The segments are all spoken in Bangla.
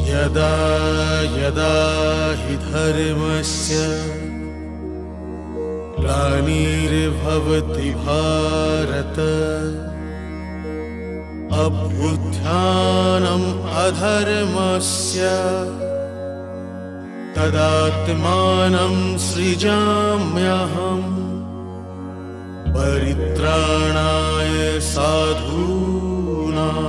यदा यदा हि धर्मस्य ग्लानिर्भवति भारत अभ्युत्थानम् अधर्मस्य तदात्मानं सृजाम्यहम् परित्राणाय साधूनां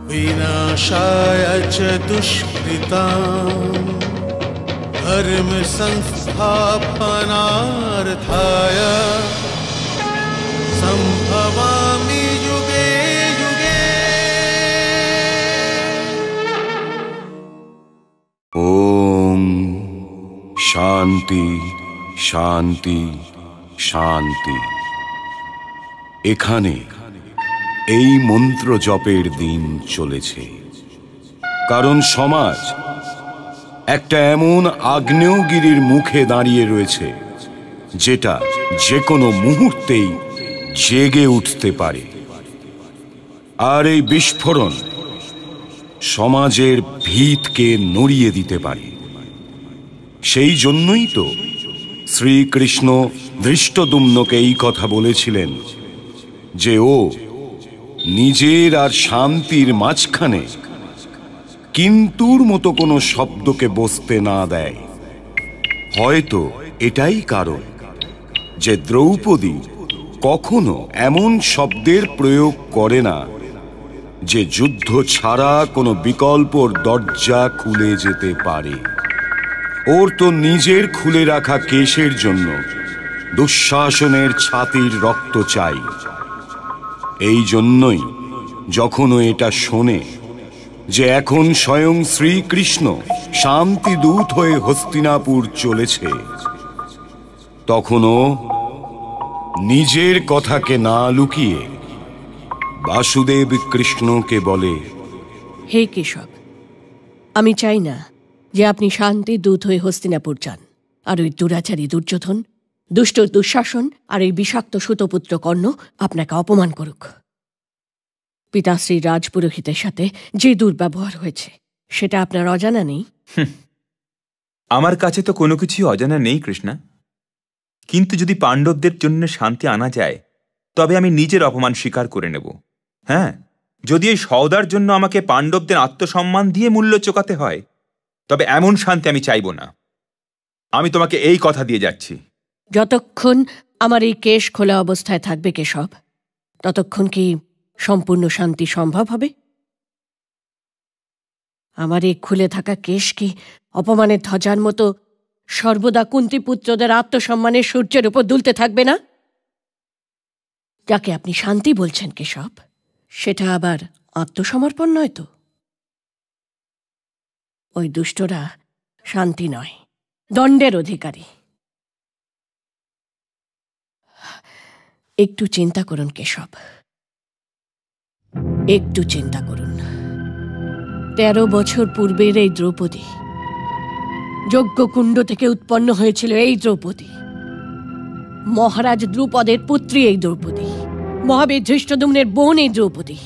विनाशाय च दुष्कृतां धर्म संस्थापनार्थाय संभवामि युगे युगे। ओम शांति शांति शांति। এখানে এই মন্ত্র জপের দিন চলেছে, কারণ সমাজ একটা এমন আগ্নেয়গিরির মুখে দাঁড়িয়ে রয়েছে যেটা যে কোনো মুহূর্তেই জেগে উঠতে পারে। আর এই বিস্ফোরণ সমাজের ভিতকে নড়িয়ে দিতে পারে। সেই জন্যই তো শ্রীকৃষ্ণ ধৃষ্টদ্যুম্নকে এই কথা বলেছিলেন যে ও নিজের আর শান্তির মাঝখানে কিন্তুর মতো কোনো শব্দকে বসতে না দেয়। হয়তো এটাই কারণ যে দ্রৌপদী কখনো এমন শব্দের প্রয়োগ করে না যে যুদ্ধ ছাড়া কোনো বিকল্পর দরজা খুলে যেতে পারে। ওর তো নিজের খুলে রাখা কেশের জন্য দুঃশাসনের ছাতির রক্ত চাই। এই জন্যই যখন ও এটা শোনে যে এখন স্বয়ং শ্রীকৃষ্ণ শান্তিদূত হয়ে হস্তিনাপুর চলেছে, তখন ও নিজের কথাকে না লুকিয়ে বাসুদেব কৃষ্ণকে বলে, হে কেশব, আমি চাই না যে আপনি শান্তি দূত হয়ে হস্তিনাপুর যান আর ওই দুরাচারী দুর্যোধন, দুষ্ট দুঃশাসন আর এই বিষাক্ত সুতপুত্র কর্ণ আপনাকে অপমান করুক। পিতাশ্রী রাজপুরোহিতের সাথে যে দুর্ব্যবহার হয়েছে সেটা আপনার অজানা নেই? আমার কাছে তো কোনো কিছুই অজানা নেই কৃষ্ণা, কিন্তু যদি পাণ্ডবদের জন্য শান্তি আনা যায় তবে আমি নিজের অপমান স্বীকার করে নেব। হ্যাঁ, যদি এই সওদার জন্য আমাকে পাণ্ডবদের আত্মসম্মান দিয়ে মূল্য চোকাতে হয় তবে এমন শান্তি আমি চাইব না। আমি তোমাকে এই কথা দিয়ে যাচ্ছি। যতক্ষণ আমার এই কেশ খোলা অবস্থায় থাকবে কেশব, ততক্ষণ কি সম্পূর্ণ শান্তি সম্ভব হবে? আমার এই খুলে থাকা কেশ কি অপমানের ধ্বজার মতো সর্বদা কুন্তিপুত্রদের আত্মসম্মানের সূর্যের উপর দুলতে থাকবে না? যাকে আপনি শান্তি বলছেন কেশব, সেটা আবার আত্মসমর্পণ নয় তো? ওই দুষ্টরা শান্তি নয়, দণ্ডের অধিকারী। একটু চিন্তা করুন কেশব, একটু চিন্তা করুন। 13 বছর পূর্বের এই দ্রৌপদী, যজ্ঞকুণ্ড থেকে উৎপন্ন হয়েছিল এই দ্রৌপদী, মহারাজ দ্রুপদের পুত্রী এই দ্রৌপদী, মহাবীর ধৃষ্টদ্যুম্নের বোন এই দ্রৌপদী,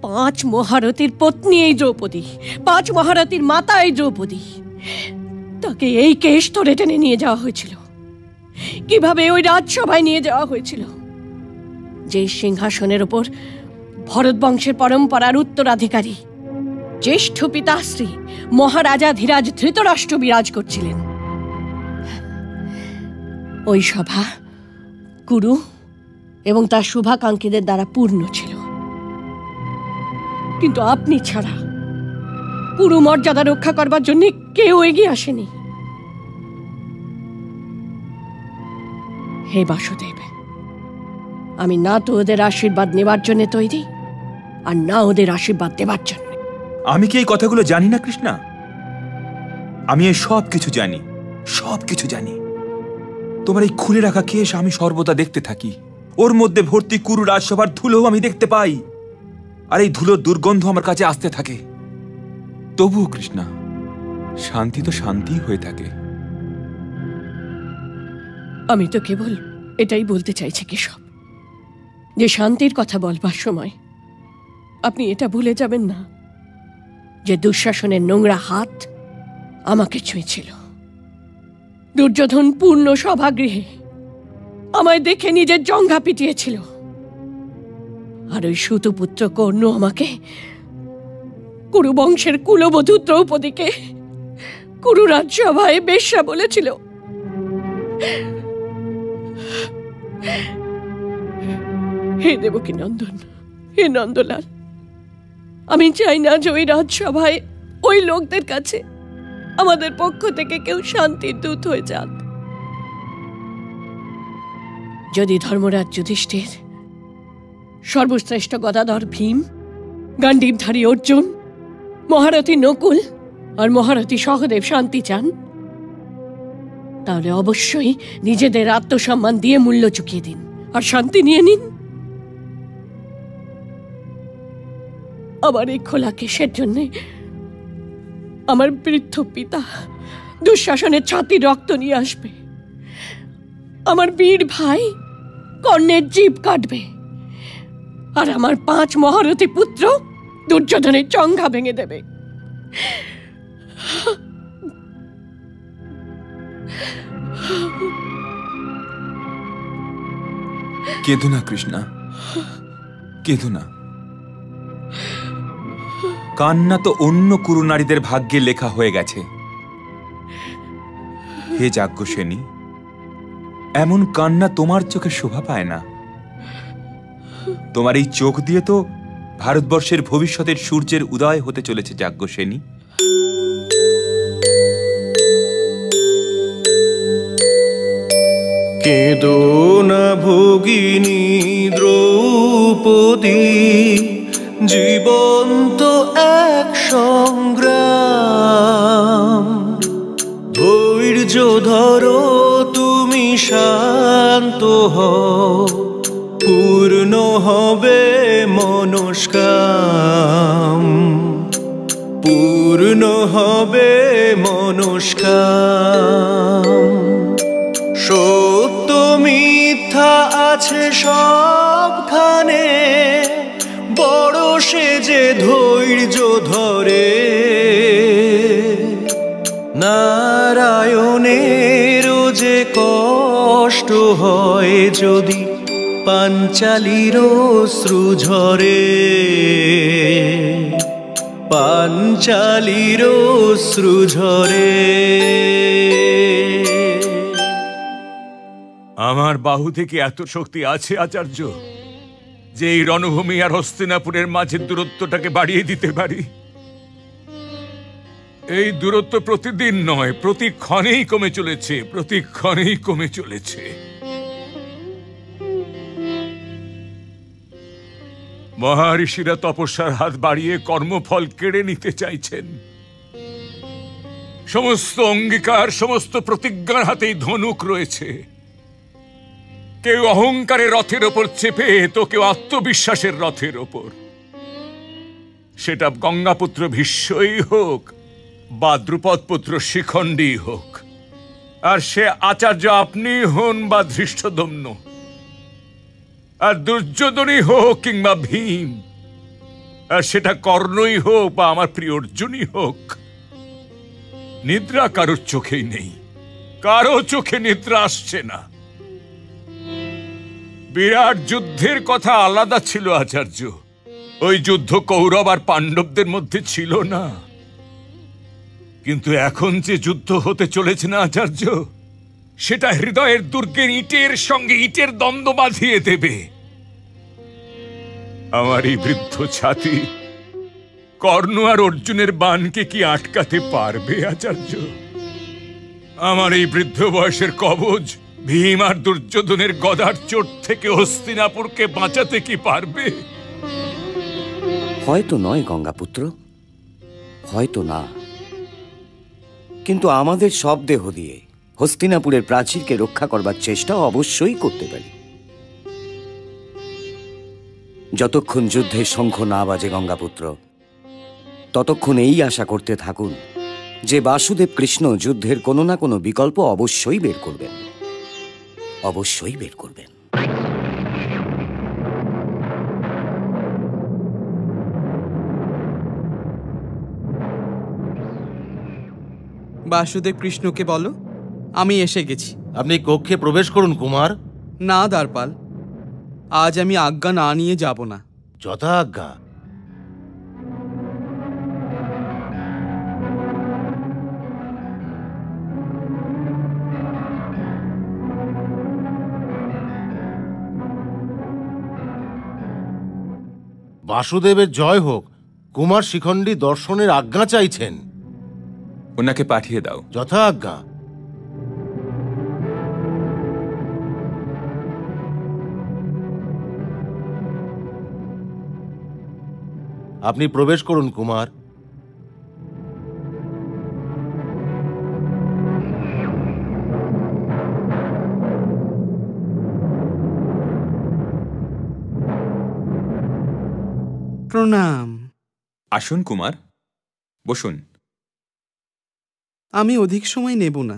5 মহারথীর পত্নী এই দ্রৌপদী, 5 মহারথীর মাতা এই দ্রৌপদী। তাকে এই কেশ ধরে টেনে নিয়ে যাওয়া হয়েছিল, কিভাবে ওই রাজসভায় নিয়ে যাওয়া হয়েছিল, যে সিংহাসনের ওপর ভরত বংশের পরম্পরার উত্তরাধিকারী জ্যেষ্ঠ পিতাশ্রী মহারাজা ধীরাজ ধৃতরাষ্ট্র বিরাজ করছিলেন। ওই সভা কুরু এবং তার শুভাকাঙ্ক্ষীদের দ্বারা পূর্ণ ছিল, কিন্তু আপনি ছাড়া কুরু মর্যাদা রক্ষা করবার জন্য কেউ এগিয়ে আসেনি। হে বাসুদেব, আমি না তো ওদের আশীর্বাদ নেবার জন্য তৈরি, আর না ওদের আশীর্বাদ দেবার জন্য। আমি কি এই কথাগুলো জানি না কৃষ্ণা? আমি এই সব কিছু জানি, সব কিছু জানি। তোমার এই খুলে রাখা কেশ আমি সর্বদা দেখতে থাকি, ওর মধ্যে ভর্তি কুরু রাজসভার ধুলো আমি দেখতে পাই, আর এই ধুলোর দুর্গন্ধ আমার কাছে আসতে থাকে। তবুও কৃষ্ণা, শান্তি তো শান্তি হয়ে থাকে। আমি তো কেবল এটাই বলতে চাইছি কেশব, যে শান্তির কথা বলবার সময় আপনি এটা ভুলে যাবেন না যে দুঃশাসনের নোংরা হাত আমাকে ছুঁয়েছিল। দুর্যোধন পূর্ণ সভাগৃহে আমায় দেখে নিজের জঙ্ঘা পিটিয়েছিল, আর ওই সুতপুত্র কর্ণ আমাকে কুরুবংশের কুলবধূ দ্রৌপদীকে কুরু রাজসভায় বেশ্যা বলেছিল। হে দেবকী নন্দন, হে নন্দলাল, আমি চাই না যে ওই রাজসভায় ওই লোকদের কাছে আমাদের পক্ষ থেকে কেউ শান্তির দূত হয়ে যাক। যদি ধর্মরাজ যুধিষ্ঠির, সর্বশ্রেষ্ঠ গদাধর ভীম, গান্ডীবধারী অর্জুন, মহারথী নকুল আর মহারথী সহদেব শান্তি চান, তাহলে অবশ্যই নিজেদের আত্মসম্মান দিয়ে মূল্য চুকিয়ে দিন আর শান্তি নিয়ে নিন। আমার এই খোলা কেশের জন্যে আমার বৃদ্ধ পিতা দুঃশাসনের ছাতির রক্ত নিয়ে আসবে, আমার বীর ভাই কর্ণের জিভ কাটবে, আর আমার 5 মহারথী পুত্র দুর্যোধনের চঙ্ঘা ভেঙে দেবে। কেঁদো না কৃষ্ণা, কেঁদো না। কান্না তো অন্য কুরু নারীদের ভাগ্যে লেখা হয়ে গেছে। হে যাজ্ঞসেনী, এমন কান্না তোমার চোখে শোভা পায় না। তোমার এই চোখ দিয়ে তো ভারতবর্ষের ভবিষ্যতের সূর্যের উদয় হতে চলেছে যাজ্ঞসেনী। কেঁদো না ভগিনী দ্রৌপদী, জীবন্ত এক সংগ্রাম। ধৈর্য ধরো, তুমি শান্ত হও, পূর্ণ হবে মনস্কাম, পূর্ণ হবে মনস্কাম। সত্য মিথ্যা আছে সবখানে, বড় সে যে ধৈর্য ধরে। নারায়ণেরও যে কষ্ট হয় যদি পাঞ্চালীর অশ্রু ঝরে, পাঞ্চালীর অশ্রু ঝরে। আমার বাহু থেকে এত শক্তি আছে আচার্য যে এই রণভূমি আর হস্তিনাপুরের মাঝের দূরত্বটাকে বাড়িয়ে দিতে পারি। এই দূরত্ব প্রতিদিন নয়, প্রতিক্ষণেই কমে চলেছে, প্রতিক্ষণেই কমে চলেছে। মহারিষিরা তপস্যার হাত বাড়িয়ে কর্মফল কেড়ে নিতে চাইছেন। সমস্ত অঙ্গীকার, সমস্ত প্রতিজ্ঞার হাতেই ধনুক রয়েছে। কেউ অহংকারের রথের ওপর চেপে, তো কেউ আত্মবিশ্বাসের রথের ওপর। সেটা গঙ্গাপুত্র ভীষ্মই হোক বা দ্রুপদপুত্র শিখণ্ডী হোক, আর সে আচার্য আপনি হন বা ধৃষ্টদ্যম্ন, আর দুর্যোধনই হোক কিংবা ভীম, আর সেটা কর্ণই হোক বা আমার প্রিয় অর্জুনই হোক। নিদ্রা কারোর চোখেই নেই, কারো চোখে নিদ্রা আসছে না। বিরাট যুদ্ধের কথা আলাদা ছিল আচার্য, ওই যুদ্ধ কৌরব আর পাণ্ডবদের মধ্যে ছিল না। কিন্তু এখন যে যুদ্ধ হতে চলেছে না আচার্য, সেটা হৃদয়ের দুর্গের ইটের সঙ্গে ইটের দ্বন্দ্ব বাঁধিয়ে দেবে। আমার এই বৃদ্ধ ছাতি কর্ণ আর অর্জুনের বাণকে কি আটকাতে পারবে আচার্য? আমার এই বৃদ্ধ বয়সের কবচ ভীম আর দুর্যোধনের গদার চোট থেকে হস্তিনাপুরকে বাঁচাতে কি পারবে? হয়তো নয় গঙ্গাপুত্র, হয়তো না, কিন্তু আমাদের সব দেহ দিয়ে হস্তিনাপুরের প্রাচীরকে রক্ষা করবার চেষ্টা অবশ্যই করতে পারি। যতক্ষণ যুদ্ধের শঙ্খ না বাজে গঙ্গাপুত্র, ততক্ষণ এই আশা করতে থাকুন যে বাসুদেব কৃষ্ণ যুদ্ধের কোনো না কোনো বিকল্প অবশ্যই বের করবেন, অবশ্যই বের করবেন। বাসুদেব কৃষ্ণকে বলো আমি এসে গেছি। আপনি কক্ষে প্রবেশ করুন কুমার। না দ্বারপাল, আজ আমি আজ্ঞা না নিয়ে যাব না। যথা আজ্ঞা। বাসুদেবের জয় হোক। কুমার শিখণ্ডী দর্শনের আজ্ঞা চাইছেন। ওনাকে পাঠিয়ে দাও। যথা আজ্ঞা। আপনি প্রবেশ করুন কুমার। প্রণাম। আসুন কুমার, বসুন। আমি অধিক সময় নেব না।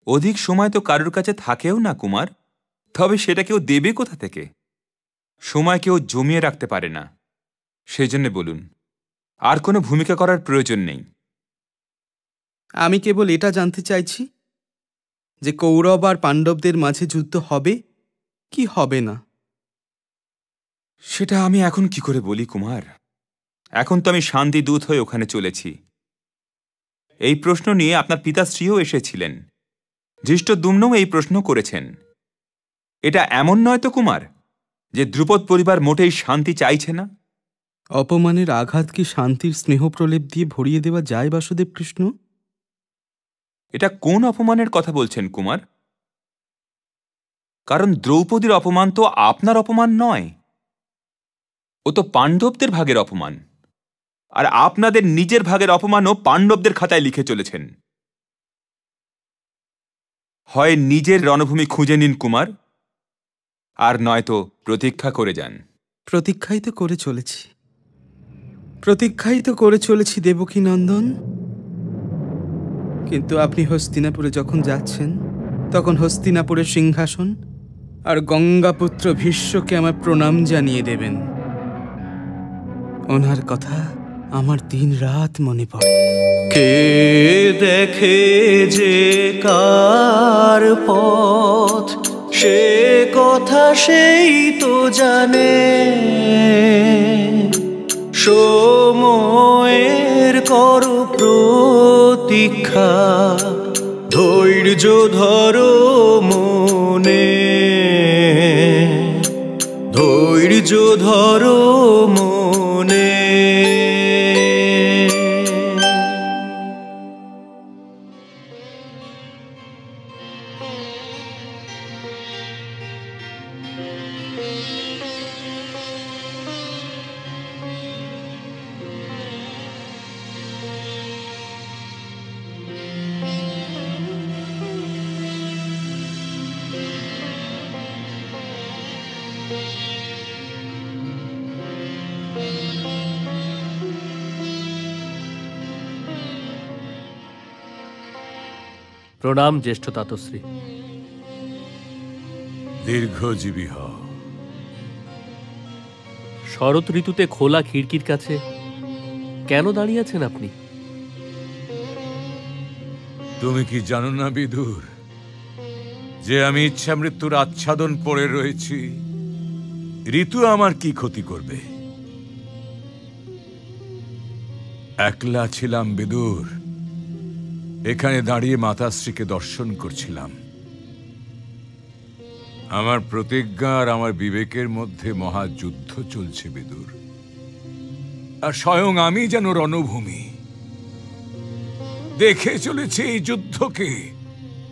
অধিক সময় তো কারোর কাছে থাকেও না কুমার, তবে সেটা কেউ দেবে কোথা থেকে? সময় কেউ জমিয়ে রাখতে পারে না। সেই জন্য বলুন, আর কোনো ভূমিকা করার প্রয়োজন নেই। আমি কেবল এটা জানতে চাইছি যে কৌরব আর পাণ্ডবদের মাঝে যুদ্ধ হবে কি হবে না। সেটা আমি এখন কি করে বলি কুমার? এখন তো আমি শান্তি দূত হয়ে ওখানে চলেছি। এই প্রশ্ন নিয়ে আপনার পিতাশ্রীও এসেছিলেন, ধৃষ্টদ্যুম্নও এই প্রশ্ন করেছেন। এটা এমন নয় তো কুমার যে দ্রুপদ পরিবার মোটেই শান্তি চাইছে না? অপমানের আঘাত কি শান্তির স্নেহ প্রলেপ দিয়ে ভরিয়ে দেওয়া যায় বাসুদেব কৃষ্ণ? এটা কোন অপমানের কথা বলছেন কুমার? কারণ দ্রৌপদীর অপমান তো আপনার অপমান নয়, ও তো পাণ্ডবদের ভাগের অপমান। আর আপনাদের নিজের ভাগের অপমানও পাণ্ডবদের খাতায় লিখে চলেছেন। হয় নিজের রণভূমি খুঁজে নিন কুমার, আর নয়তো প্রতীক্ষা করে যান। প্রতীক্ষাই তো করে চলেছি, প্রতীক্ষাই তো করে চলেছি দেবকী নন্দন। কিন্তু আপনি হস্তিনাপুরে যখন যাচ্ছেন, তখন হস্তিনাপুরের সিংহাসন আর গঙ্গাপুত্র ভীষ্মকে আমার প্রণাম জানিয়ে দেবেন। ওনার কথা আমার দিন রাত মনে পড়ে। কে দেখে যে কার পথ, সে কথা সেই তো জানে। সময়ের কর প্রতীক্ষা, ধৈর্য ধরো মনে, ধৈর্য ধরো মনে। প্রণাম জ্যেষ্ঠ তাতশ্রী। দীর্ঘজীবী হও। শরৎ ঋতুতে খোলা খিড়কির কাছে কেন দাঁড়িয়ে আছেন আপনি? তুমি কি জানো না বিদুর, যে আমি ইচ্ছা মৃত্যুর আচ্ছাদন পড়ে রয়েছি? ঋতু আমার কি ক্ষতি করবে? একলা ছিলাম বিদুর, এখানে দাঁড়িয়ে মাতাশ্রীকে দর্শন করছিলাম। আমার প্রতিজ্ঞা আর আমার বিবেকের মধ্যে মহাযুদ্ধ চলছে বিদুর। আর স্বয়ং আমি যেন রণভূমি, দেখে চলেছে এই যুদ্ধকে।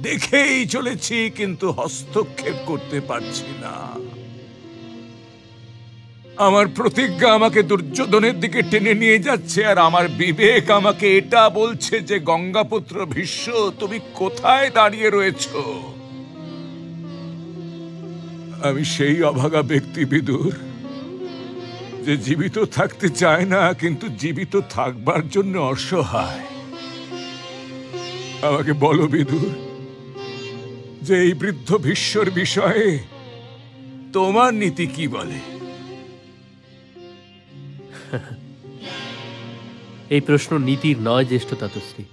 দেখেই চলেছি, কিন্তু হস্তক্ষেপ করতে পারছি না। আমার প্রতিজ্ঞা আমাকে দুর্যোধনের দিকে টেনে নিয়ে যাচ্ছে, আর আমার বিবেক আমাকে এটা বলছে যে গঙ্গাপুত্র ভীষ্ম, তুমি কোথায় দাঁড়িয়ে রয়েছ? আমি সেই অভাগা ব্যক্তি বিদুর, যে জীবিত থাকতে চায় না, কিন্তু জীবিত থাকবার জন্য অসহায়। আমাকে বলো বিদুর, যে এই বৃদ্ধ ভীষ্মর বিষয়ে তোমার নীতি কি বলে? এই প্রশ্ন নীতির নয় জ্যেষ্ঠ তাতশ্রী।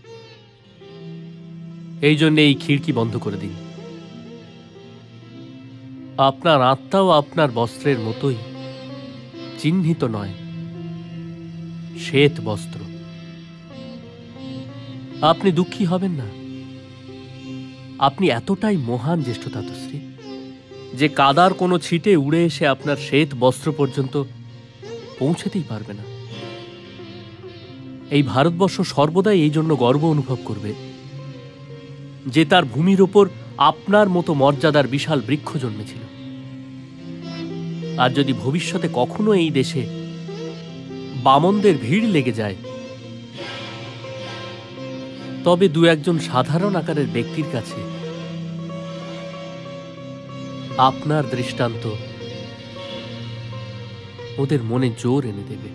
এই জন্য এই খিড়কি বন্ধ করে দিন। আপনার আত্মাও আপনার বস্ত্রের মতোই চিহ্নিত নয়, শ্বেত বস্ত্র। আপনি দুঃখী হবেন না। আপনি এতটাই মহান জ্যেষ্ঠ তাতশ্রী যে কাদার কোনো ছিটে উড়ে এসে আপনার শ্বেত বস্ত্র পর্যন্ত পৌঁছতেই পারবে না। এই ভারতবর্ষ সর্বদাই এই জন্য গর্ব অনুভব করবে যে তার ভূমির ওপর আপনার মতো মর্যাদার বিশাল বৃক্ষ জন্মেছিল। আর যদি ভবিষ্যতে কখনো এই দেশে বামনদের ভিড় লেগে যায়, তবে দু একজন সাধারণ আকারের ব্যক্তির কাছে আপনার দৃষ্টান্ত ওদের মনে জোর এনে দেবে,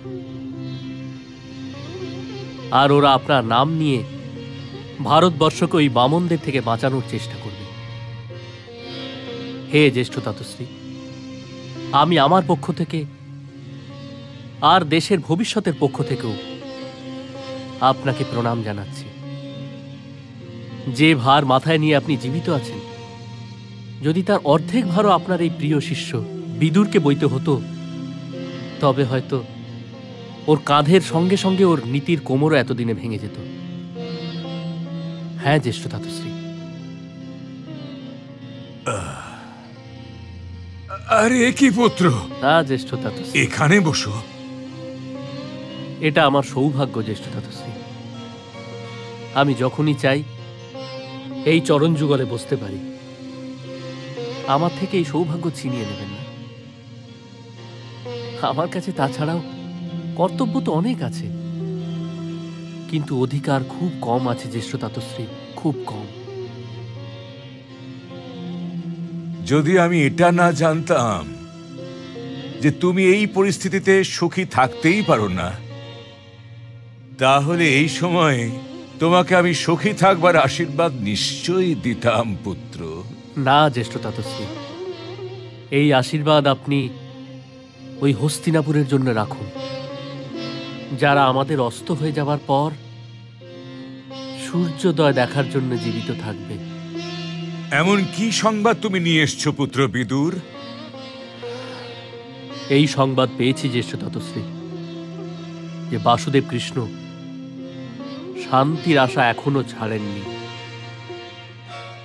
আর ওরা আপনার নাম নিয়ে ভারতবর্ষকে ওই বামনদের থেকে বাঁচানোর চেষ্টা করবে। হে জ্যেষ্ঠ তাতশ্রী, আমি আমার পক্ষ থেকে আর দেশের ভবিষ্যতের পক্ষ থেকেও আপনাকে প্রণাম জানাচ্ছি। যে ভার মাথায় নিয়ে আপনি জীবিত আছেন, যদি তার অর্ধেক ভারও আপনার এই প্রিয় শিষ্য বিদুরকে বইতে হতো, তবে হয়তো ওর কাঁধের সঙ্গে সঙ্গে ওর নীতির কোমরও এতদিনে ভেঙে যেত। হ্যাঁ জ্যেষ্ঠ তাতশ্রী। আরে কি পুত্র, হ্যাঁ জ্যেষ্ঠ তাতশ্রী। এখানে বসো। এটা আমার সৌভাগ্য জ্যেষ্ঠ তাতশ্রী। আমি যখনই চাই এই চরণ যুগলে বসতে পারি। আমার থেকে এই সৌভাগ্য ছিনিয়ে নেবেন না। আমার কাছে তাছাড়াও কর্তব্য তো অনেক আছে, কিন্তু অধিকার খুব কম আছে জ্যেষ্ঠ তাতশ্রী, খুব কম। যদি আমি এটা না জানতাম যে তুমি এই পরিস্থিতিতে সুখী থাকতেই পারো না, তাহলে এই সময়ে তোমাকে আমি সুখী থাকবার আশীর্বাদ নিশ্চয়ই দিতাম পুত্র। না জ্যেষ্ঠ তাতশ্রী, এই আশীর্বাদ আপনি ওই হস্তিনাপুরের জন্য রাখুন, যারা আমাদের অস্ত হয়ে যাবার পর সূর্যোদয় দেখার জন্য জীবিত থাকবে। এমন কি সংবাদ তুমি নিয়ে এসছো পুত্র বিদুর? এই সংবাদ পেয়েছি জ্যেষ্ঠ তাতশ্রী যে বাসুদেব কৃষ্ণ শান্তির আশা এখনো ছাড়েননি,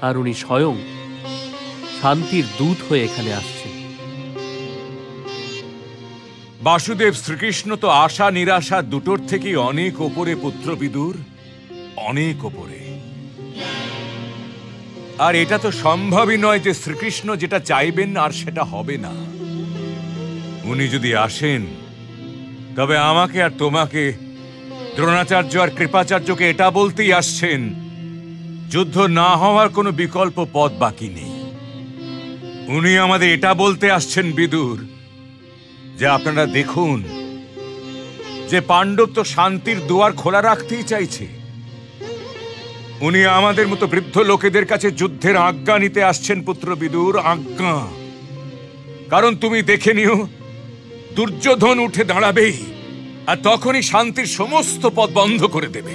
আর উনি স্বয়ং শান্তির দূত হয়ে এখানে আসছেন। বাসুদেব শ্রীকৃষ্ণ তো আশা নিরাশা দুটোর থেকেই অনেক ওপরে পুত্র বিদুর, অনেক ওপরে। আর এটা তো সম্ভবই নয় যে শ্রীকৃষ্ণ যেটা চাইবেন আর সেটা হবে না। উনি যদি আসেন, তবে আমাকে আর তোমাকে, দ্রোণাচার্য আর কৃপাচার্যকে এটা বলতেই আসছেন, যুদ্ধ না হওয়ার কোনো বিকল্প পথ বাকি নেই। উনি আমাদের এটা বলতে আসছেন বিদুর, যে আপনারা দেখুন যে পাণ্ডব তো শান্তির দুয়ার খোলা রাখতেই চাইছে। উনি আমাদের মতো বৃদ্ধ লোকেদের কাছে যুদ্ধের আজ্ঞা নিতে আসছেন পুত্র বিদুর, আজ্ঞা। কারণ তুমি দেখে নিও, দুর্যোধন উঠে দাঁড়াবেই, আর তখনই শান্তির সমস্ত পথ বন্ধ করে দেবে।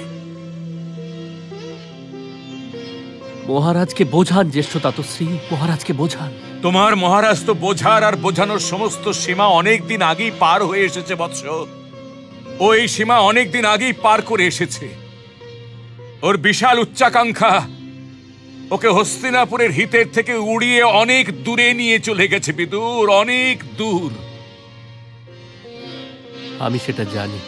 মহারাজকে বোঝান জ্যেষ্ঠ তাতশ্রী, মহারাজকে বোঝান। তোমার মহারাজ তো বোঝার আর বোঝানোর সমস্ত সীমা অনেকদিন আগেই পার হয়ে এসেছে বৎস। ও এই সীমা অনেকদিন আগেই পার করে এসেছে। ওর বিশাল উচ্চাকাঙ্ক্ষা ওকে হস্তিনাপুরের হিতের থেকে উড়িয়ে অনেক দূরে নিয়ে চলে গেছে বিদুর, অনেক দূর। আমি সেটা জানি,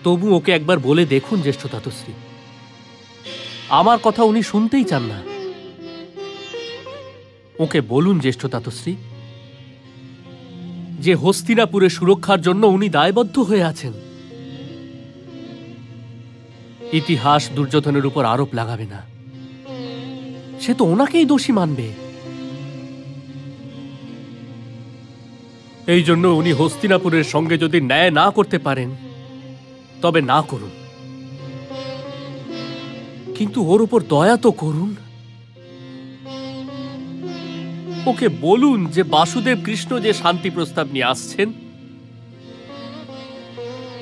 তবু ওকে একবার বলে দেখুন জ্যেষ্ঠ তাতশ্রী। আমার কথা উনি শুনতেই চান না। ওকে বলুন জ্যেষ্ঠ তাতশ্রী যে হস্তিনাপুরের সুরক্ষার জন্য উনি দায়বদ্ধ হয়ে আছেন। ইতিহাস দুর্যোধনের উপর আরোপ লাগাবে না, সে তো ওনাকেই দোষী মানবে। এই জন্য উনি হস্তিনাপুরের সঙ্গে যদি ন্যায় না করতে পারেন তবে না করুন, কিন্তু ওর উপর দয়া তো করুন। ওকে বলুন যে বাসুদেব কৃষ্ণ যে শান্তি প্রস্তাব নিয়ে আসছেন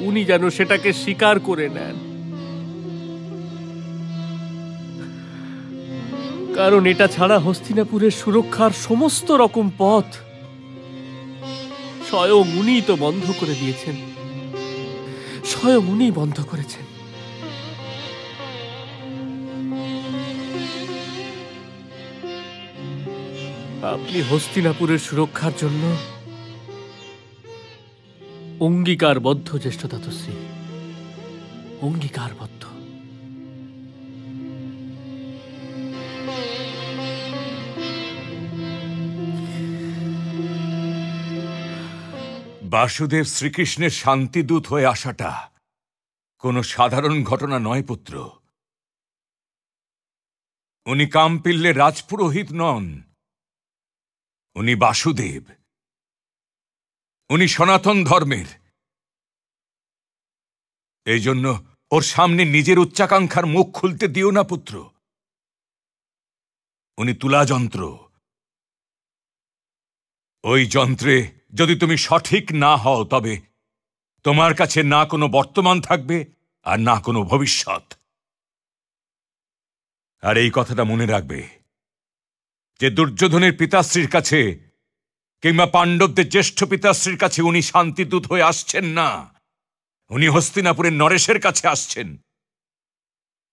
উনি যেন সেটাকে স্বীকার করে নেন, কারণ এটা ছাড়া হস্তিনাপুরের সুরক্ষার সমস্ত রকম পথ স্বয়ং উনিই তো বন্ধ করে দিয়েছেন, স্বয়ং উনিই বন্ধ করেছেন। আপনি হস্তিনাপুরের সুরক্ষার জন্য অঙ্গীকারবদ্ধ জ্যেষ্ঠ তাতশ্রী, অঙ্গীকারবদ্ধ। বাসুদেব শ্রীকৃষ্ণের শান্তিদূত হয়ে আসাটা কোনো সাধারণ ঘটনা নয় পুত্র। উনি কামপিল্লের রাজপুরোহিত নন, উনি বাসুদেব, উনি সনাতন ধর্মের। এই জন্য ওর সামনে নিজের উচ্চাকাঙ্ক্ষার মুখ খুলতে দিও না পুত্র। উনি তুলাযন্ত্র, ওই যন্ত্রে যদি তুমি সঠিক না হও তবে তোমার কাছে না কোনো বর্তমান থাকবে আর না কোনো ভবিষ্যৎ। আর এই কথাটা মনে রাখবে যে দুর্যোধনের পিতাশ্রীর কাছে কিংবা পাণ্ডবদের জ্যেষ্ঠ পিতাশ্রীর কাছে উনি শান্তিদূত হয়ে আসছেন না, উনি হস্তিনাপুরের নরেশের কাছে আসছেন।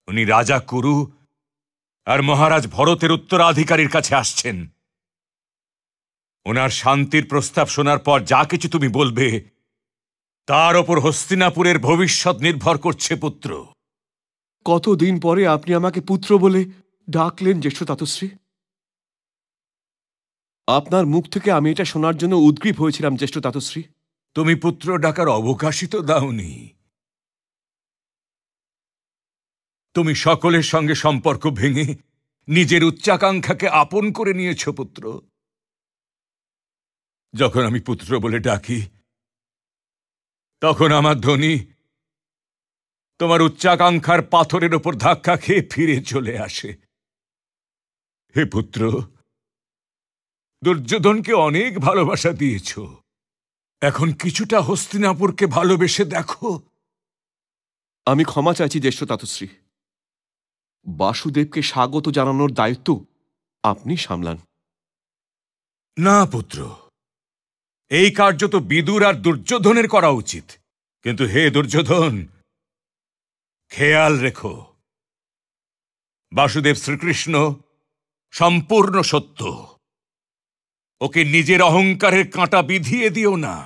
উনি রাজা কুরু আর মহারাজ ভরতের উত্তরাধিকারীর কাছে আসছেন। ওনার শান্তির প্রস্তাব শোনার পর যা কিছু তুমি বলবে তার ওপর হস্তিনাপুরের ভবিষ্যৎ নির্ভর করছে পুত্র। কতদিন পরে আপনি আমাকে পুত্র বলে ডাকলেন জ্যেষ্ঠ তাতশ্রী। আপনার মুখ থেকে আমি এটা শোনার জন্য উদ্গ্রীব হয়েছিলাম জ্যেষ্ঠ তাতশ্রী। তুমি পুত্র ডাকার অবকাশই তো দাওনি। তুমি সকলের সঙ্গে সম্পর্ক ভেঙে নিজের উচ্চাকাঙ্ক্ষাকে আপন করে নিয়েছ পুত্র। যখন আমি পুত্র বলে ডাকি তখন আমার ধ্বনি তোমার উচ্চাকাঙ্ক্ষার পাথরের ওপর ধাক্কা খেয়ে ফিরে চলে আসে। হে পুত্র, দুর্যোধনকে অনেক ভালোবাসা দিয়েছ, এখন কিছুটা হস্তিনাপুরকে ভালোবেসে দেখো। আমি ক্ষমা চাইছি জ্যেষ্ঠ তাতশ্রী। বাসুদেবকে স্বাগত জানানোর দায়িত্ব আপনি সামলান। না পুত্র, এই কার্য তো বিদুর আর দুর্যোধনের করা উচিত। কিন্তু হে দুর্যোধন, খেয়াল রেখো, বাসুদেব শ্রীকৃষ্ণ সম্পূর্ণ সত্য। ওকে নিজের অহংকারের কাঁটা বিধিয়ে দিও না।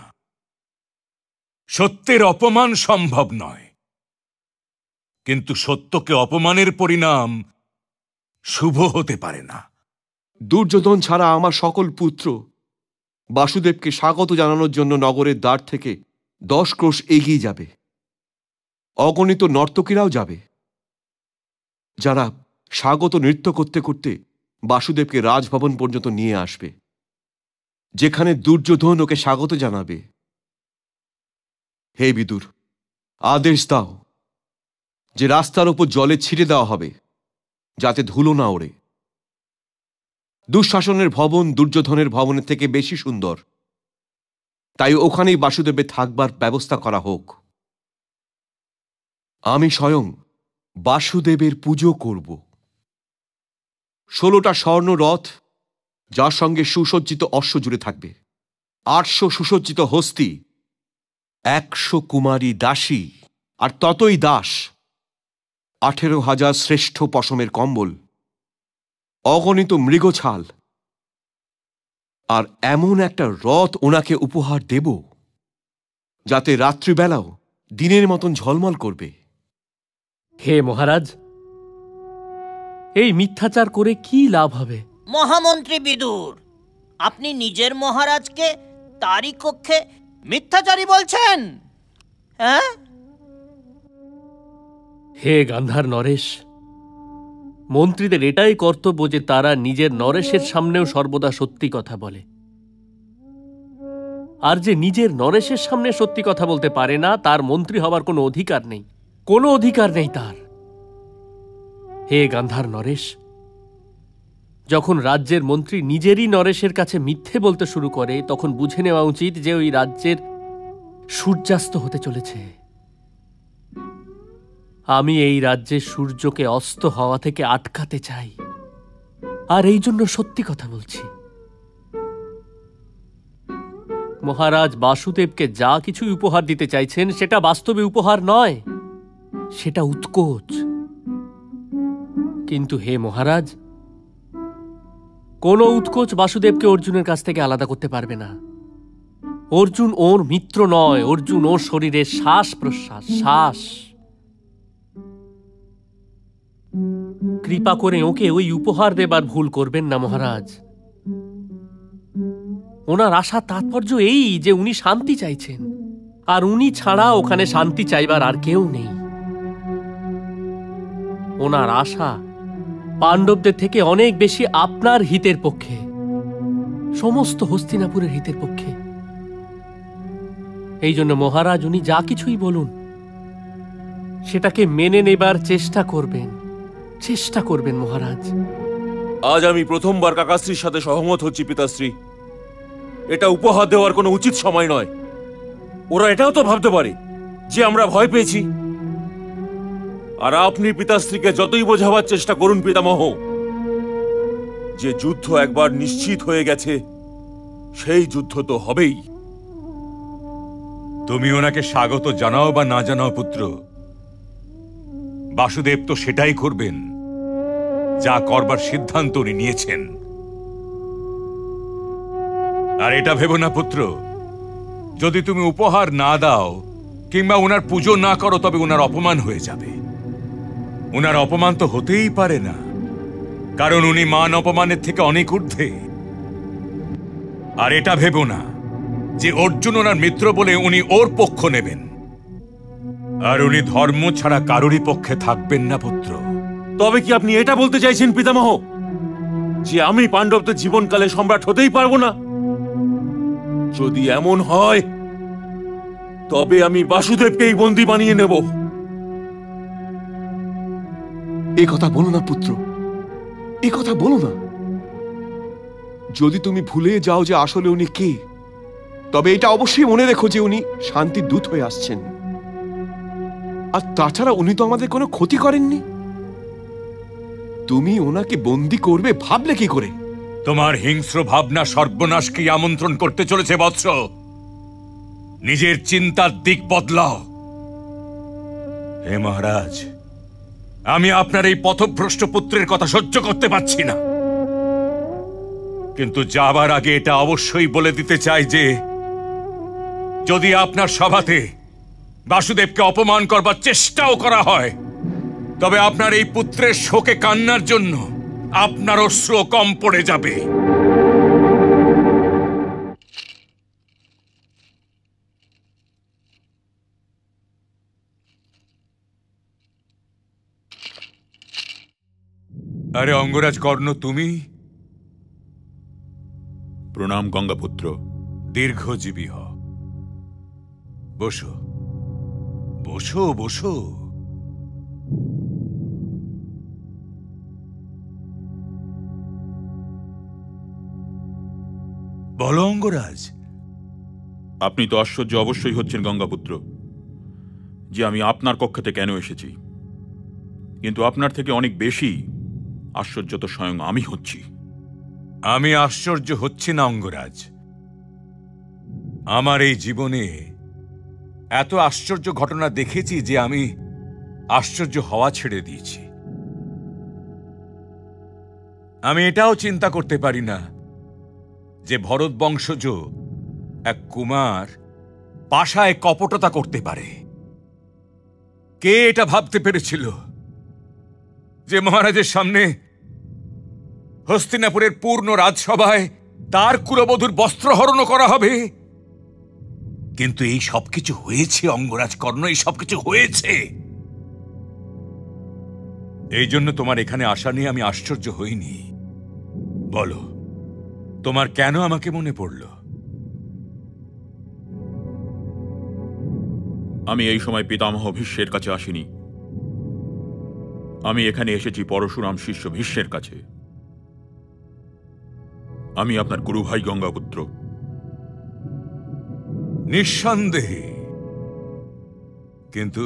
সত্যের অপমান সম্ভব নয়, কিন্তু সত্যকে অপমানের পরিণাম শুভ হতে পারে না। দুর্যোধন ছাড়া আমার সকল পুত্র বাসুদেবকে স্বাগত জানানোর জন্য নগরের দ্বার থেকে 10 ক্রোশ এগিয়ে যাবে। অগণিত নর্তকীরাও যাবে, যারা স্বাগত নৃত্য করতে করতে বাসুদেবকে রাজভবন পর্যন্ত নিয়ে আসবে, যেখানে দুর্যোধন ওকে স্বাগত জানাবে। হে বিদুর, আদেশ দাও যে রাস্তার ওপর জলে ছিটে দেওয়া হবে, যাতে ধুলো না ওড়ে। দুঃশাসনের ভবন দুর্যোধনের ভবনের থেকে বেশি সুন্দর, তাই ওখানেই বাসুদেবের থাকবার ব্যবস্থা করা হোক। আমি স্বয়ং বাসুদেবের পুজো করব। 16টা স্বর্ণ রথ, যার সঙ্গে সুসজ্জিত অশ্ব জুড়ে থাকবে, 800 সুসজ্জিত হস্তি, 100 কুমারী দাসী আর ততই দাস, 18,000 শ্রেষ্ঠ পশমের কম্বল, অগণিত মৃগছাল, আর এমন একটা রথ ওনাকে উপহার দেব যাতে রাত্রিবেলাও দিনের মতন ঝলমল করবে। হে মহারাজ, এই মিথ্যাচার করে কি লাভ হবে? মহামন্ত্রী বিদুর, আপনি নিজের মহারাজকে তারই কক্ষে মিথ্যাচারী বলছেন? হ্যাঁ? হে গান্ধার নরেশ, মন্ত্রীদের এটাই কর্তব্য যে তারা নিজের নরেশের সামনেও সর্বদা সত্যি কথা বলে। আর যে নিজের নরেশের সামনে সত্যি কথা বলতে পারে না, তার মন্ত্রী হবার কোনো অধিকার নেই, কোনো অধিকার নেই তার। হে গান্ধার নরেশ, যখন রাজ্যের মন্ত্রী নিজেরই নরেশের কাছে মিথ্যে বলতে শুরু করে, তখন বুঝে নেওয়া উচিত যে ওই রাজ্যের সূর্যাস্ত হতে চলেছে। আমি এই রাজ্যের সূর্যকে অস্ত হওয়া থেকে আটকাতে চাই, আর এই জন্য সত্যি কথা বলছি। মহারাজ বাসুদেবকে যা কিছু উপহার দিতে চাইছেন সেটা বাস্তবে উপহার নয়, সেটা উৎকোচ। কিন্তু হে মহারাজ, কোন উৎকোচ বাসুদেবকে অর্জুনের কাছ থেকে আলাদা করতে পারবে না। অর্জুন ওর মিত্র নয়, অর্জুন ওর শরীরের শ্বাস প্রশ্বাস, শ্বাস। কৃপা করে ওকে ওই উপহার দেবার ভুল করবেন না মহারাজ। ওনার আশা তাৎপর্য এই যে উনি শান্তি চাইছেন, আর উনি ছাড়া ওখানে শান্তি চাইবার আর কেউ নেই। ওনার আশা পাণ্ডবদের থেকে অনেক বেশি আপনার হিতের পক্ষে, সমস্ত হস্তিনাপুরের হিতের পক্ষে। এই জন্য মহারাজ উনি যা কিছুই বলুন সেটাকে মেনে নেবার চেষ্টা করবেন, চেষ্টা করবেন মহারাজ। আজ আমি প্রথমবার কাকাশ্রীর সাথে সহমত হচ্ছি পিতাশ্রী। এটা উপহার দেওয়ার কোনো উচিত সময় নয়। ওরা এটাও তো ভাবতে পারে যে আমরা ভয় পেয়েছি। আর আপনি পিতাশ্রীকে যতই বোঝাবার চেষ্টা করুন পিতামহ, যে যুদ্ধ একবার নিশ্চিত হয়ে গেছে সেই যুদ্ধ তো হবেই। তুমি ওনাকে স্বাগত জানাও বা না জানাও পুত্র, বাসুদেব তো সেটাই করবেন যা করবার সিদ্ধান্ত উনি নিয়েছেন। আর এটা ভেবো না পুত্র, যদি তুমি উপহার না দাও কিংবা ওনার পুজো না করো তবে ওনার অপমান হয়ে যাবে। ওনার অপমান তো হতেই পারে না, কারণ উনি মান অপমানের থেকে অনেক ঊর্ধ্বে। আর এটা ভেবো না যে অর্জুন ওনার মিত্র বলে উনি ওর পক্ষ নেবেন, আর উনি ধর্ম ছাড়া কারোরই পক্ষে থাকবেন না পুত্র। তবে কি আপনি এটা বলতে চাইছেন পিতামহ যে আমি পাণ্ডবদের জীবনকালে সম্রাট হতেই পারবো না? যদি এমন হয় তবে আমি বাসুদেবকেই বন্দী বানিয়ে নেব। এ কথা বলো না পুত্র, এ কথা বলো না। যদি তুমি ভুলে যাও যে আসলে উনি কে, তবে এটা অবশ্যই মনে রেখো যে উনি শান্তির দূত হয়ে আসছেন। আর তাছাড়া উনি তো আমাদের কোনো ক্ষতি করেননি। তুমি ওনাকে বন্দী করবে ভাবলে কি করে? তোমার হিংস্র ভাবনা সর্বনাশকে আমন্ত্রণ করতে চলেছে বৎস। নিজের চিন্তার দিক বদলাও। হে মহারাজ, আমি আপনার এই পথভ্রষ্ট পুত্রের কথা সহ্য করতে পারছি না। কিন্তু যাবার আগে এটা অবশ্যই বলে দিতে চাই যে যদি আপনার সভাতে বাসুদেবকে অপমান করবার চেষ্টাও করা হয়, তবে আপনার এই পুত্রের শোকে কান্নার জন্য আপনার অশ্রু কম পড়ে যাবে। আরে অঙ্গরাজ কর্ণ, তুমি? প্রণাম গঙ্গাপুত্র। দীর্ঘজীবী হ। বসো বসো বসো। বলো অঙ্গরাজ। আপনি তো আশ্চর্য অবশ্যই হচ্ছেন গঙ্গাপুত্র যে আমি আপনার কক্ষেতে কেন এসেছি, কিন্তু আপনার থেকে অনেক বেশি আশ্চর্য তো স্বয়ং আমি হচ্ছি। আমি আশ্চর্য হচ্ছি না অঙ্গরাজ। আমার এই জীবনে এত আশ্চর্য ঘটনা দেখেছি যে আমি আশ্চর্য হওয়া ছেড়ে দিয়েছি। আমি এটাও চিন্তা করতে পারি না যে ভরত বংশজ এক কুমার পাশায় কপটতা করতে পারে। কে এটা ভাবতে পেরেছিল যে মহারাজের সামনে হস্তিনাপুরের পূর্ণ রাজসভায় তার কুলবধূর বস্ত্রহরণ করা হবে। কিন্তু এই সবকিছু হয়েছে অঙ্গরাজ কর্ণ, এই সবকিছু হয়েছে। এই জন্য তোমার এখানে আসা নিয়ে আমি আশ্চর্য হইনি। বলো, তোমার কেন আমাকে মনে পড়ল? আমি এই সময় পিতামহ ভীষ্মের কাছে আসিনি। আমি এখানে এসেছি পরশুরাম শিষ্য ভীষ্মের কাছে। আমি আপনার গুরু ভাই গঙ্গাপুত্র। নিঃসন্দেহে। কিন্তু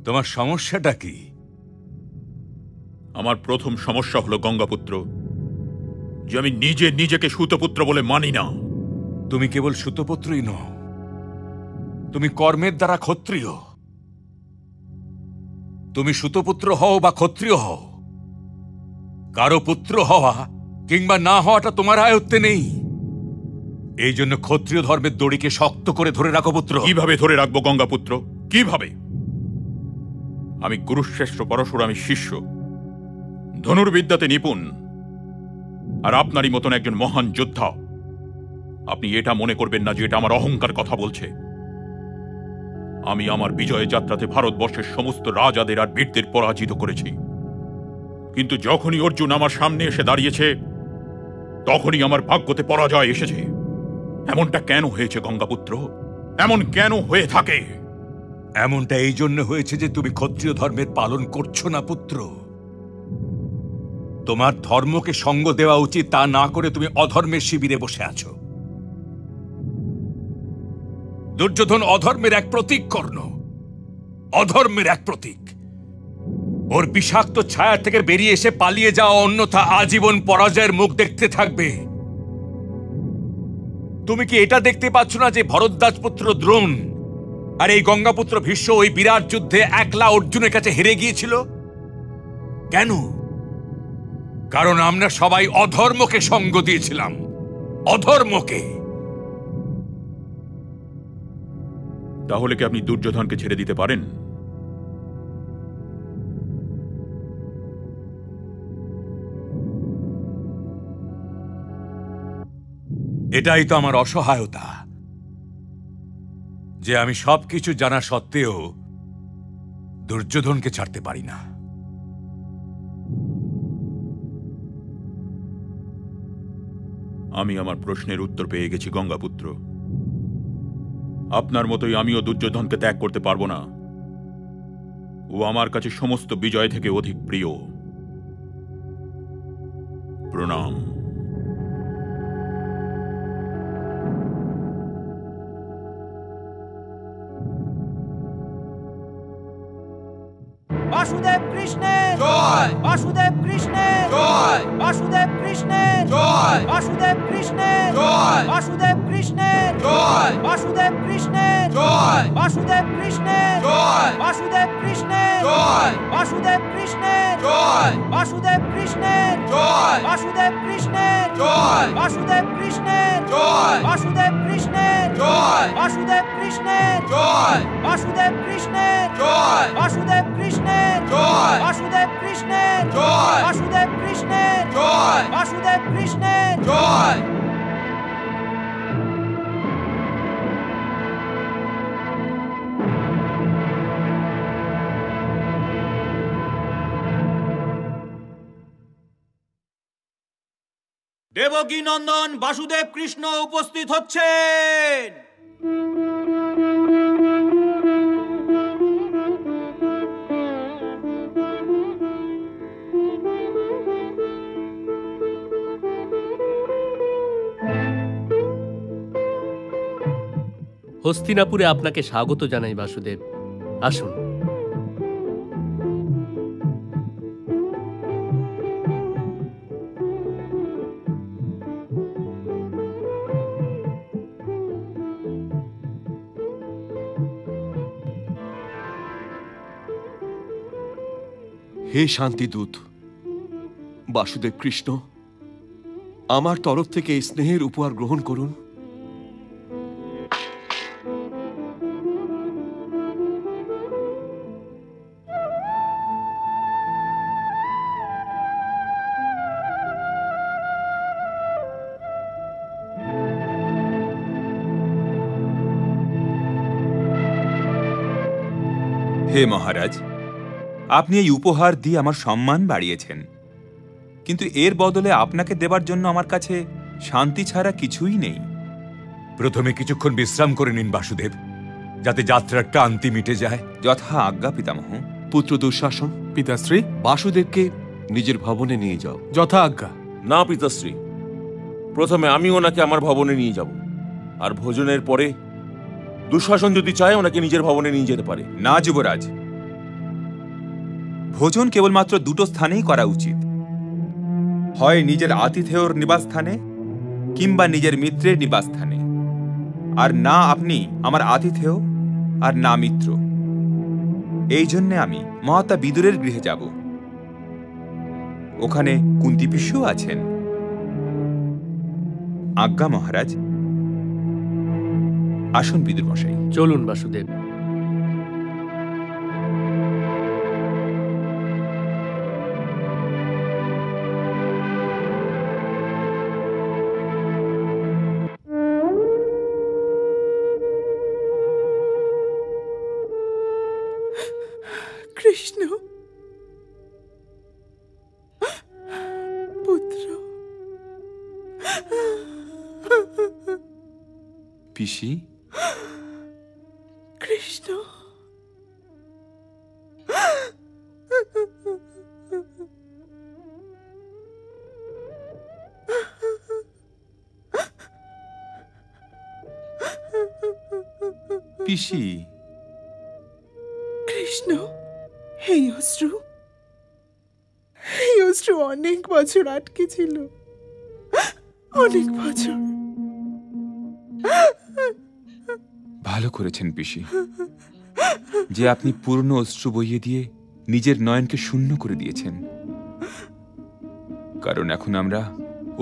তোমার সমস্যাটা কি? আমার প্রথম সমস্যা হলো গঙ্গাপুত্র, যে আমি নিজেকে সুতপুত্র বলে মানি না। তুমি কেবল সুতপুত্রই নও, তুমি কর্মের দ্বারা ক্ষত্রিয়। তুমি সুতপুত্র হও বা ক্ষত্রিয় হও, কারো পুত্র হওয়া কিংবা না হওয়াটা তোমার আয়ত্তে নেই। এই জন্য ক্ষত্রিয় ধর্মের দড়িকে শক্ত করে ধরে রাখো পুত্র। কিভাবে ধরে রাখবো গঙ্গাপুত্র, কিভাবে? আমি গুরুশ্রেষ্ঠ পরশুরামের শিষ্য, ধনুর্বিদ্যাতে নিপুণ, আর আপনারই মতন একজন মহান যোদ্ধা। আপনি এটা মনে করবেন না যে এটা আমার অহংকার কথা বলছে। আমি আমার বিজয় যাত্রাতে ভারতবর্ষের সমস্ত রাজাদের আর বীরদের পরাজিত করেছি। কিন্তু যখনই অর্জুন আমার সামনে এসে দাঁড়িয়েছে, তখনই আমার ভাগ্যতে পরাজয় এসেছে। এমনটা কেন হয়েছে গঙ্গাপুত্র? এমন কেন হয়ে থাকে? এমনটা এই জন্য হয়েছে যে তুমি ক্ষত্রিয় ধর্মের পালন করছো না পুত্র। তোমার ধর্মকে সঙ্গ দেওয়া উচিত, তা না করে তুমি অধর্মের শিবিরে বসে আছো। দুর্যোধন অধর্মের এক প্রতীক কর্ণ, অধর্মের এক প্রতীক। ওর বিষাক্ত ছায়া থেকে বেরিয়ে এসে পালিয়ে যাওয়া, অন্যথা আজীবন পরাজয়ের মুখ দেখতে থাকবে। তুমি কি এটা দেখতে পাচ্ছ না যে ভরদ্বাজ পুত্র দ্রোণ আর এই গঙ্গাপুত্র ভীষ্ম ওই বিরাট যুদ্ধে একলা অর্জুনের কাছে হেরে গিয়েছিল? কেন? কারণ আমরা সবাই অধর্মকে সঙ্গ দিয়েছিলাম, অধর্মকে। তাহলে কি আপনি দুর্যোধনকে ছেড়ে দিতে পারেন? এটাই তো আমার অসহায়তা, যে আমি সবকিছু জানা সত্ত্বেও দুর্যোধনকে ছাড়তে পারি না। আমি আমার প্রশ্নের উত্তর পেয়ে গেছি গঙ্গাপুত্র। আপনার মতোই আমিও দুর্যোধনকে ত্যাগ করতে পারবো না। ও আমার কাছে সমস্ত বিজয় থেকে অধিক প্রিয়। প্রণাম। বাসুদেব কৃষ্ণের জয়, বাসুদেব কৃষ্ণের জয়, বাসুদেব কৃষ্ণের জয়, বাসুদেব কৃষ্ণের জয়, বাসুদেব কৃষ্ণের জয়, বাসুদেব কৃষ্ণের জয়, বাসুদেব কৃষ্ণের জয়, বাসুদেব কৃষ্ণের জয়, বাসুদেব কৃষ্ণের জয়, বাসুদেব কৃষ্ণের জয়, বাসুদেব কৃষ্ণের জয়, বাসুদেব কৃষ্ণের জয়, বাসুদেব কৃষ্ণের জয়, বাসুদেব কৃষ্ণের জয়, বাসুদেব কৃষ্ণের জয়, বাসুদেব কৃষ্ণের জয়, বাসুদেব কৃষ্ণের জয়, বাসুদেব কৃষ্ণের জয়, বাসুদেব কৃষ্ণের জয়। দেবকী নন্দন বাসুদেব কৃষ্ণ উপস্থিত হচ্ছেন। হস্তিনাপুরে আপনাকে স্বাগত জানাই বাসুদেব, আসুন। হে শান্তিদূত বাসুদেব কৃষ্ণ, আমার তরফ থেকে এই স্নেহের উপহার গ্রহণ করুন। হে মহারাজ, আপনি এই উপহার দিয়ে আমার সম্মান বাড়িয়েছেন, কিন্তু এর বদলে আপনাকে দেবার জন্য আমার কাছে শান্তি ছাড়া কিছুই নেই। প্রথমে কিছুক্ষণ বিশ্রাম করে নিন বাসুদেব, যাতে যাত্রার ক্লান্তি মিটে যায়। যথা আজ্ঞা পিতামহ। পুত্র দুঃশাসন, পিতাশ্রী, বাসুদেবকে নিজের ভবনে নিয়ে যাও। যথা আজ্ঞা। না পিতাশ্রী, প্রথমে আমি ওনাকে আমার ভবনে নিয়ে যাব, আর ভোজনের পরে দুঃশাসন যদি চায় ওনাকে নিজের ভবনে নিয়ে যেতে পারে। না যুবরাজ, ভোজন কেবলমাত্র দুটো স্থানেই করা উচিত, হয় নিজের আতিথেয়র নিবাসস্থানে কিংবা নিজের মিত্রের নিবাসস্থানে। আর না আপনি আমার আতিথেয় আর না মিত্র। এই জন্যে আমি মহাত্মা বিদুরের গৃহে যাব। ওখানে কুন্তী পিসিও আছেন। আজ্ঞা মহারাজ। আসুন বিদুর মশাই। চলুন বাসুদেব। কৃষ্ণ পুত্র। পিসি, কৃষ্ণ পিসি। কৃষ্ণ, এই অশ্রু অনেক বছর আটকে ছিল, অনেক বছর। ভালো করেছেন পিসি, যে আপনি পূর্ণ অশ্রু বইয়ে দিয়ে নিজের নয়নকে শূন্য করে দিয়েছেন। কারণ এখন আমরা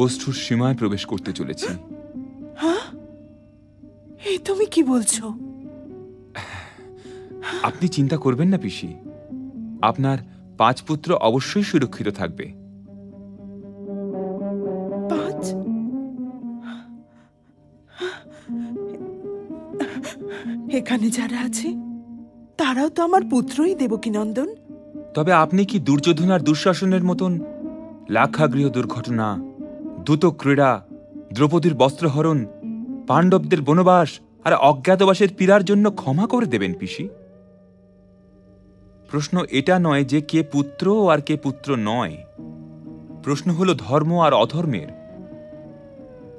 অশ্রুর সীমায় প্রবেশ করতে চলেছি। হ্যাঁ, এই তুমি কি বলছো? আপনি চিন্তা করবেন না পিসি, আপনার 5 পুত্র অবশ্যই সুরক্ষিত থাকবে। 5? এখানে যারা আছে তারাও তো আমার পুত্রই, দেবকীনন্দন। তবে আপনি কি দুর্যোধন আর দুঃশাসনের মতন লাক্ষাগৃহ দুর্ঘটনা, দ্রুত ক্রীড়া, দ্রৌপদীর বস্ত্রহরণ, পাণ্ডবদের বনবাস আর অজ্ঞাতবাসের পীড়ার জন্য ক্ষমা করে দেবেন পিসি? প্রশ্ন এটা নয় যে কে পুত্র আর কে পুত্র নয়, প্রশ্ন হলো ধর্ম আর অধর্মের।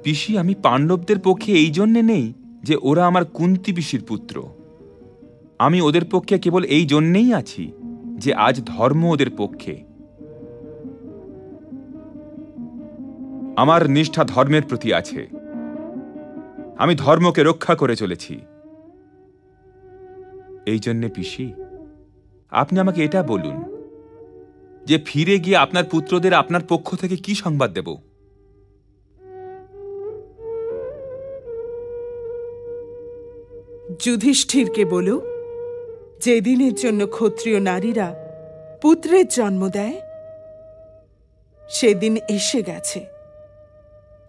পিসি, আমি পাণ্ডবদের পক্ষে এই জন্যে নেই যে ওরা আমার কুন্তী পিসির পুত্র। আমি ওদের পক্ষে কেবল এই জন্যেই আছি যে আজ ধর্ম ওদের পক্ষে। আমার নিষ্ঠা ধর্মের প্রতি আছে, আমি ধর্মকে রক্ষা করে চলেছি। এই জন্যে পিসি, আপনি আমাকে এটা বলুন যে ফিরে গিয়ে আপনার পুত্রদের আপনার পক্ষ থেকে কি সংবাদ দেব? যুধিষ্ঠিরকে বলো, যেদিনের জন্য ক্ষত্রিয় নারীরা পুত্রের জন্ম দেয় সেদিন এসে গেছে।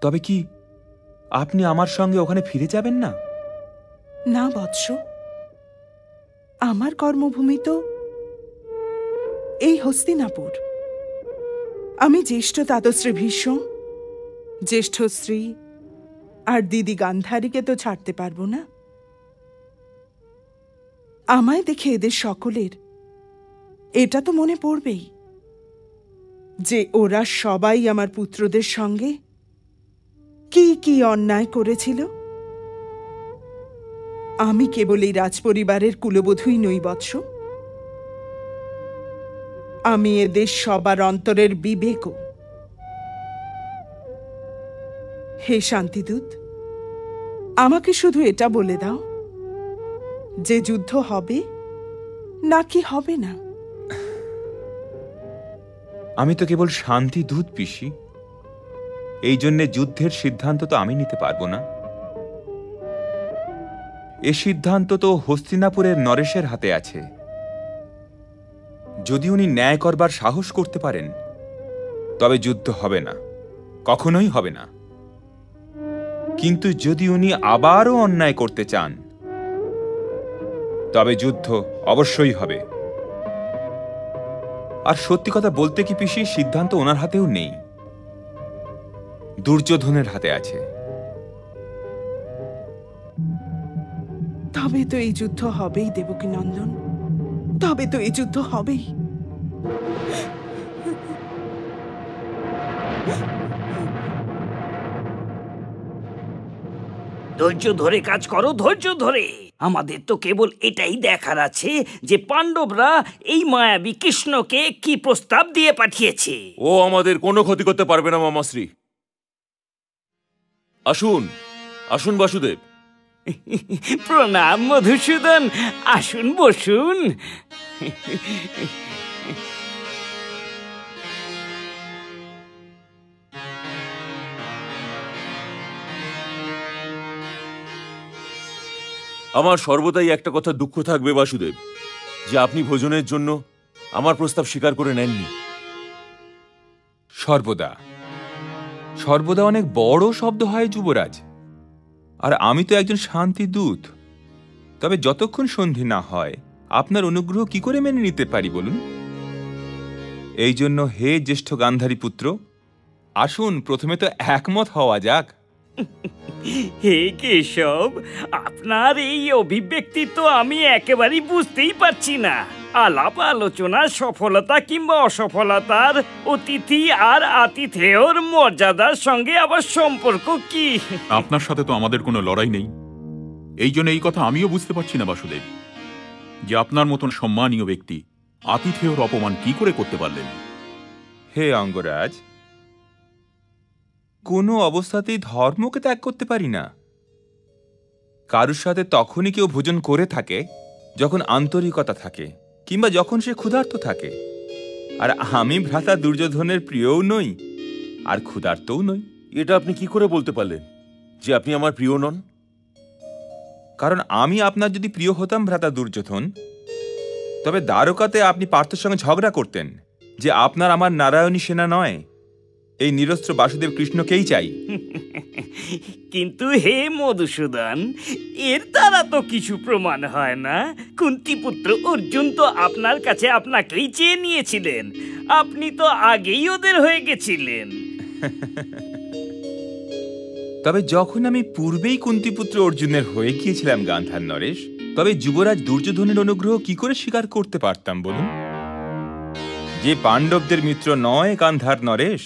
তবে কি আপনি আমার সঙ্গে ওখানে ফিরে যাবেন না? না বৎস, আমার কর্মভূমি তো এই হস্তিনাপুর। আমি জ্যেষ্ঠ তাতশ্রী ভীষ্ম, জ্যেষ্ঠ শ্রী আর দিদি গান্ধারীকে তো ছাড়তে পারবো না। আমায় দেখে এদের সকলের এটা তো মনে পড়বেই যে ওরা সবাই আমার পুত্রদের সঙ্গে কি কি অন্যায় করেছিল। আমি কেবল এই রাজপরিবারের কুলবধূই নই বৎস, আমি এদের সবার অন্তরের বিবেকও। হে শান্তিদূত, আমাকে শুধু এটা বলে দাও যে যুদ্ধ হবে নাকি হবে না। আমি তো কেবল শান্তি দূত পিসি, এই জন্যে যুদ্ধের সিদ্ধান্ত তো আমি নিতে পারবো না। এ সিদ্ধান্ত তো হস্তিনাপুরের নরেশের হাতে আছে। যদি উনি ন্যায় করবার সাহস করতে পারেন তবে যুদ্ধ হবে না, কখনোই হবে না। কিন্তু যদি উনি আবারও অন্যায় করতে চান তবে যুদ্ধ অবশ্যই হবে। আর সত্যি কথা বলতে কি পিসি, সিদ্ধান্ত ওনার হাতেও নেই, দুর্যোধনের হাতে আছে। তবে তো এই যুদ্ধ হবেই দেবকী নন্দন, তবে তো এই যুদ্ধ হবেই। ধৈর্য ধরে কাজ করো, ধৈর্য ধরে। আমাদের তো কেবল এটাই দেখার আছে যে পাণ্ডবরা এই মায়াবী কৃষ্ণকে কি প্রস্তাব দিয়ে পাঠিয়েছে। ও আমাদের কোনো ক্ষতি করতে পারবে না মামাশ্রী। আসুন আসুন বাসুদেব। প্রণাম মধুসূদন, আসুন বসুন। আমার সর্বদাই একটা কথা দুঃখ থাকবে বাসুদেব, যে আপনি ভোজনের জন্য আমার প্রস্তাব স্বীকার করে নেননি। সর্বদা সর্বদা অনেক বড় শব্দ হয় যুবরাজ, আর আমি তো একজন শান্তি দূত। তবে যতক্ষণ সন্ধি না হয় আপনার অনুগ্রহ কি করে মেনে নিতে পারি বলুন? এই জন্য হে জ্যেষ্ঠ গান্ধারী পুত্র, আসুন প্রথমে তো একমত হওয়া যাক। হে কেশব, আপনার এই অভিব্যক্তি তো আমি একেবারেই বুঝতেই পারছি না। আলাপ আলোচনার সফলতা কিংবা অসফলতার অতিথি আর আতিথেয়র মর্যাদার সঙ্গে আবার সম্পর্ক কি? আপনার সাথে তো আমাদের কোনো লড়াই নেই, এই জন্য এই কথা আমিও বুঝতে পারছি না বাসুদেব, যে আপনার মতন সম্মানীয় ব্যক্তি আতিথেয়র অপমান কি করে করতে পারলেন। হে অঙ্গরাজ, কোনো অবস্থাতেই ধর্মকে ত্যাগ করতে পারি না। কারুর সাথে তখনই কেউ ভোজন করে থাকে যখন আন্তরিকতা থাকে কিংবা যখন সে ক্ষুধার্ত থাকে। আর আমি ভ্রাতা দুর্যোধনের প্রিয়ও নই আর ক্ষুধার্তও নই। এটা আপনি কি করে বলতে পারলেন যে আপনি আমার প্রিয় নন? কারণ আমি আপনার যদি প্রিয় হতাম ভ্রাতা দুর্যোধন, তবে দ্বারকাতে আপনি পার্থের সঙ্গে ঝগড়া করতেন যে আপনার আমার নারায়ণী সেনা নয়, এই নিরস্ত্র বাসুদেব কৃষ্ণকেই চাই। কিন্তু হে মধুসূদন, এর দ্বারা তো কিছু প্রমাণ হয় না। কুন্তিপুত্র অর্জুন তো আপনার কাছে আপনাকেই চেয়ে নিয়েছিলেন, আপনি তো আগেই ওদের হয়ে গেছিলেন। তবে যখন আমি পূর্বেই কুন্তিপুত্র অর্জুনের হয়ে গিয়েছিলাম গান্ধার নরেশ, তবে যুবরাজ দুর্যোধনের অনুগ্রহ কি করে স্বীকার করতে পারতাম বলুন? যে পাণ্ডবদের মিত্র নয় গান্ধার নরেশ,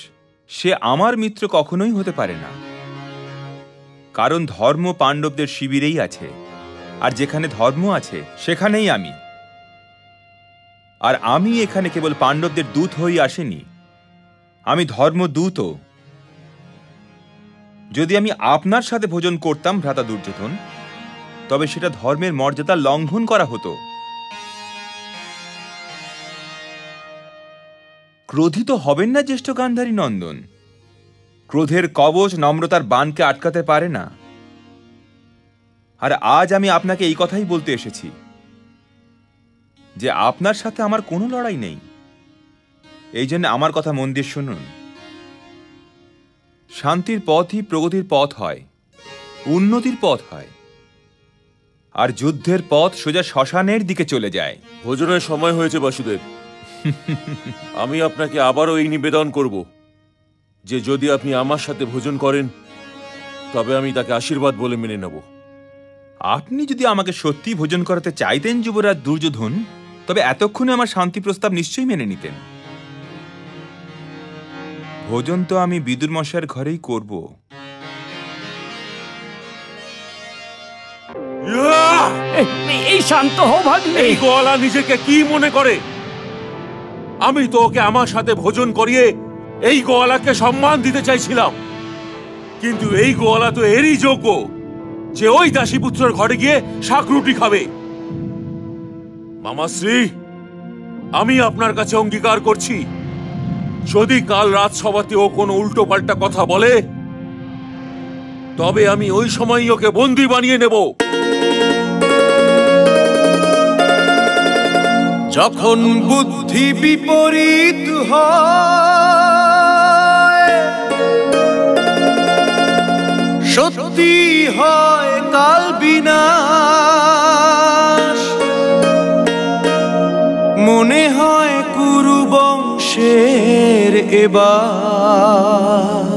সে আমার মিত্র কখনোই হতে পারে না। কারণ ধর্ম পাণ্ডবদের শিবিরেই আছে, আর যেখানে ধর্ম আছে সেখানেই আমি। আর আমি এখানে কেবল পাণ্ডবদের দূত হয়ে আসেনি, আমি ধর্মদূতও। যদি আমি আপনার সাথে ভোজন করতাম ভ্রাতা দুর্যোধন, তবে সেটা ধর্মের মর্যাদা লঙ্ঘন করা হতো। ক্রোধিত হবেন না জ্যেষ্ঠ গান্ধারী নন্দন, ক্রোধের কবচ নম্রতার বাণকে আটকাতে পারে না। আর আজ আমি আপনাকে এই কথাই বলতে এসেছি যে আপনার সাথে আমার কোনো লড়াই নেই। এই জন্য আমার কথা মন দিয়ে শুনুন। শান্তির পথই প্রগতির পথ হয়, উন্নতির পথ হয়, আর যুদ্ধের পথ সোজা শ্মশানের দিকে চলে যায়। ভোজনের সময় হয়েছে বাসুদেব। আমি আপনাকে আবারও এই নিবেদন করব যে যদি আপনি আমার সাথে ভোজন করেন তবে আমি তাকে আশীর্বাদ বলে মেনে নেব। আপনি যদি আমাকে সত্যি ভোজন করাতে চাইতেন যুবরাজ দুর্যোধন, তবে এতক্ষণে আমার শান্তি প্রস্তাব নিশ্চয়ই মেনে নিতেন। ভোজন তো আমি বিদুর মশাইয়ের ঘরেই করব। এই শান্ত হও ভাগ্নে। এই গোয়ালা নিজেকে কি মনে করে? আমি তো ওকে আমার সাথে ভোজন করিয়ে এই গোয়ালাকে সম্মান দিতে চাইছিলাম, কিন্তু এই গোয়ালা তো এরই যোগ্য যে ওই দাসীপুত্রের ঘরে গিয়ে শাক রুটি খাবে। মামাশ্রী, আমি আপনার কাছে অঙ্গীকার করছি, যদি কাল রাজসভাতে ও কোনো উল্টো পাল্টা কথা বলে তবে আমি ওই সময়ই ওকে বন্দী বানিয়ে নেব। যখন বুদ্ধি বিপরীত হয়, সত্যি হয় কাল বিনাশ, মনে হয় কুরুবং বর্ষের এবার